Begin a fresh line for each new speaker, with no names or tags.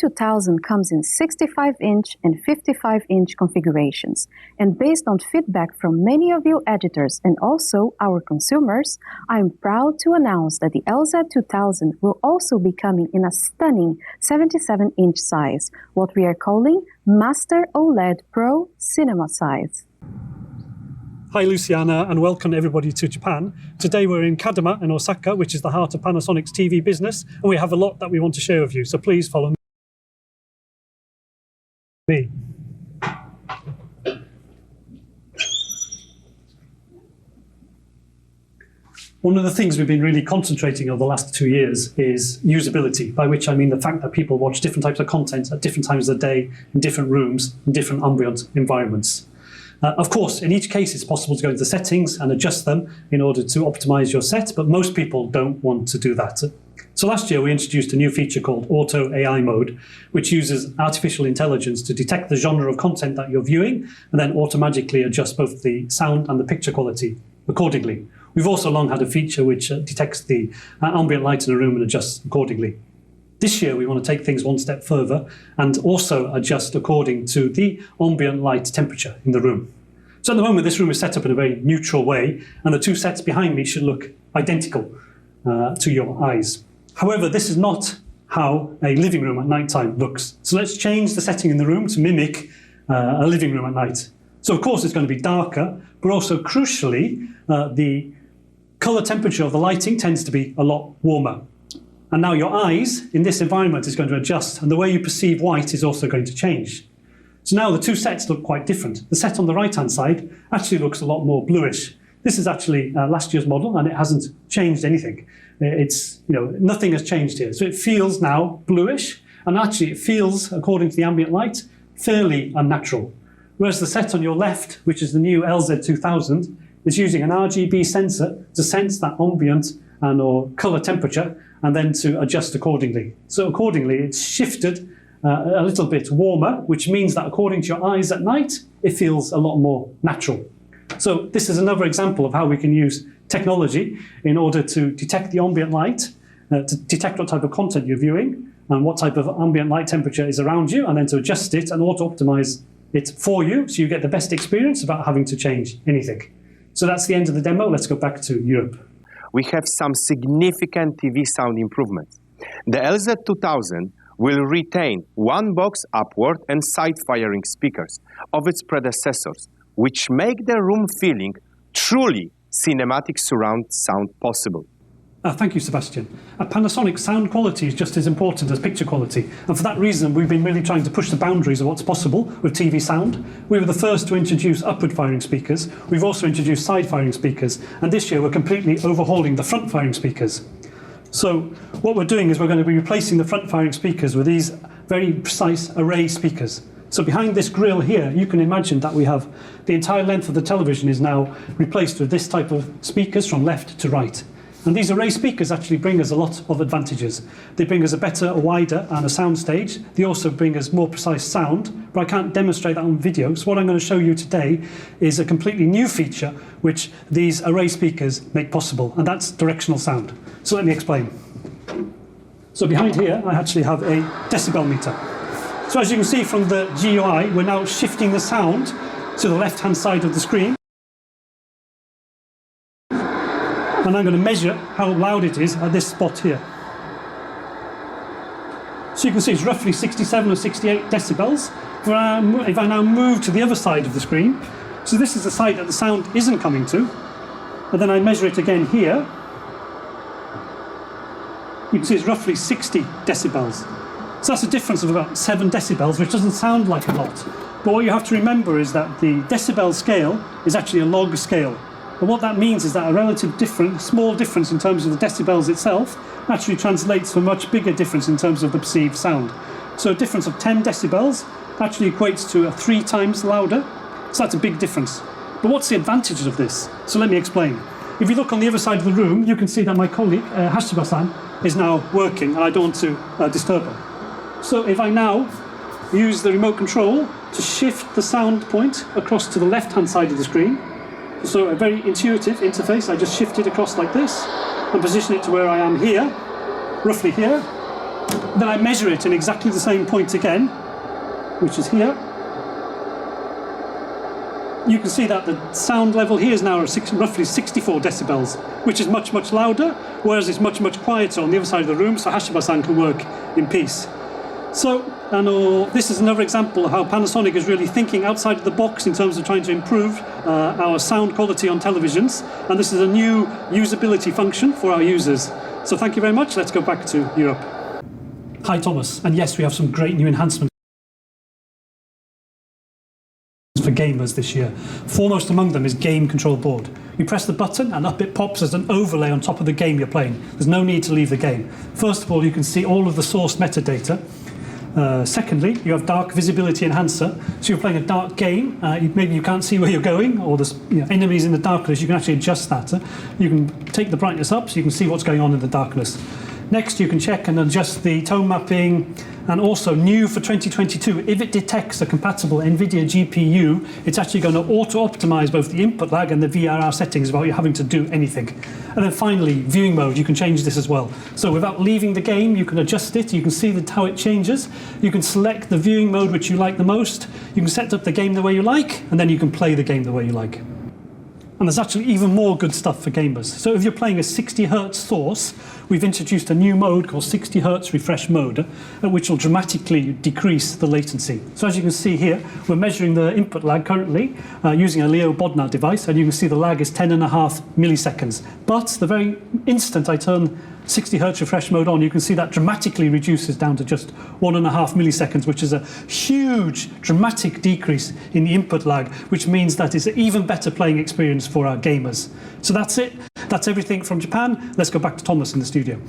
LZ2000 comes in 65-inch and 55-inch configurations, and based on feedback from many of you editors and also our consumers, I am proud to announce that the LZ2000 will also be coming in a stunning 77-inch size, what we are calling Master OLED Pro Cinema size.
Hi Luciana, and welcome everybody to Japan. Today we're in Kadama in Osaka, which is the heart of Panasonic's TV business, and we have a lot that we want to share with you, so please follow me. One of the things we've been really concentrating on the last 2 years is usability, by which I mean the fact that people watch different types of content at different times of the day, in different rooms, in different ambient environments. Of course, in each case, it's possible to go into settings and adjust them in order to optimize your set, but most people don't want to do that. So last year, we introduced a new feature called Auto AI Mode, which uses artificial intelligence to detect the genre of content that you're viewing and then automatically adjust both the sound and the picture quality accordingly. We've also long had a feature which detects the ambient light in a room and adjusts accordingly. This year, we want to take things one step further and also adjust according to the ambient light temperature in the room. So at the moment, this room is set up in a very neutral way, and the two sets behind me should look identical to your eyes. However, this is not how a living room at night time looks. So let's change the setting in the room to mimic a living room at night. So of course, it's going to be darker, but also crucially, the color temperature of the lighting tends to be a lot warmer. And now your eyes in this environment is going to adjust, and the way you perceive white is also going to change. So now the two sets look quite different. The set on the right-hand side actually looks a lot more bluish. This is actually last year's model, and it hasn't changed anything. It's, nothing has changed here. So it feels now bluish, and actually it feels, according to the ambient light, fairly unnatural. Whereas the set on your left, which is the new LZ2000, is using an RGB sensor to sense that ambient and or color temperature, and then to adjust accordingly. So accordingly, it's shifted a little bit warmer, which means that according to your eyes at night, it feels a lot more natural. So this is another example of how we can use technology in order to detect the ambient light, to detect what type of content you're viewing, and what type of ambient light temperature is around you, and then to adjust it and auto-optimize it for you, so you get the best experience without having to change anything. So that's the end of the demo. Let's go back to Europe.
We have some significant TV sound improvements. The LZ2000 will retain one-box upward and side-firing speakers of its predecessors, which make the room feeling truly cinematic surround sound possible.
Thank you, Sebastian. At Panasonic, sound quality is just as important as picture quality, and for that reason we've been really trying to push the boundaries of what's possible with TV sound. We were the first to introduce upward-firing speakers. We've also introduced side-firing speakers, and this year we're completely overhauling the front-firing speakers. So what we're doing is we're going to be replacing the front-firing speakers with these very precise array speakers. So behind this grille here, you can imagine that we have the entire length of the television is now replaced with this type of speakers from left to right. And these array speakers actually bring us a lot of advantages. They bring us a better, a wider and a sound stage. They also bring us more precise sound, but I can't demonstrate that on video. So what I'm going to show you today is a completely new feature which these array speakers make possible, and that's directional sound. So let me explain. So behind here, I actually have a decibel meter. So as you can see from the GUI, we're now shifting the sound to the left-hand side of the screen. And I'm going to measure how loud it is at this spot here. So you can see it's roughly 67 or 68 decibels. If I now move to the other side of the screen, so this is the side that the sound isn't coming to, and then I measure it again here, you can see it's roughly 60 decibels. So that's a difference of about 7 decibels, which doesn't sound like a lot. But what you have to remember is that the decibel scale is actually a log scale. And what that means is that a relative small difference in terms of the decibels itself actually translates to a much bigger difference in terms of the perceived sound. So a difference of 10 decibels actually equates to a 3 times louder. So that's a big difference. But what's the advantages of this? So let me explain. If you look on the other side of the room, you can see that my colleague, Hashiba-san, is now working, and I don't want to disturb her. So if I now use the remote control to shift the sound point across to the left-hand side of the screen, so a very intuitive interface, I just shift it across like this, and position it to where I am here, roughly here. Then I measure it in exactly the same point again, which is here. You can see that the sound level here is now roughly 64 decibels, which is much, much louder, whereas it's much, much quieter on the other side of the room, so Hashiba-san can work in peace. So, this is another example of how Panasonic is really thinking outside of the box in terms of trying to improve our sound quality on televisions, and this is a new usability function for our users. So thank you very much. Let's go back to Europe. Hi, Thomas. And yes, we have some great new enhancements for gamers this year. Foremost among them is game control board. You press the button and up it pops as an overlay on top of the game you're playing. There's no need to leave the game. First of all, you can see all of the source metadata. Secondly, you have dark visibility enhancer. So you're playing a dark game, maybe you can't see where you're going, or there's enemies in the darkness, you can actually adjust that. You can take the brightness up so you can see what's going on in the darkness. Next, you can check and adjust the tone mapping, and also new for 2022, if it detects a compatible NVIDIA GPU, it's actually going to auto-optimize both the input lag and the VRR settings without you having to do anything. And then finally, viewing mode, you can change this as well. So without leaving the game, you can adjust it, you can see how it changes, you can select the viewing mode which you like the most, you can set up the game the way you like, and then you can play the game the way you like. And there's actually even more good stuff for gamers. So if you're playing a 60 Hz source, we've introduced a new mode called 60 Hz refresh mode, which will dramatically decrease the latency. So as you can see here, we're measuring the input lag currently using a Leo Bodnar device, and you can see the lag is 10.5 milliseconds. But the very instant I turn 60 Hz refresh mode on, you can see that dramatically reduces down to just 1.5 milliseconds, which is a huge, dramatic decrease in the input lag, which means that it's an even better playing experience for our gamers. So that's it. That's everything from Japan. Let's go back to Thomas in the studio.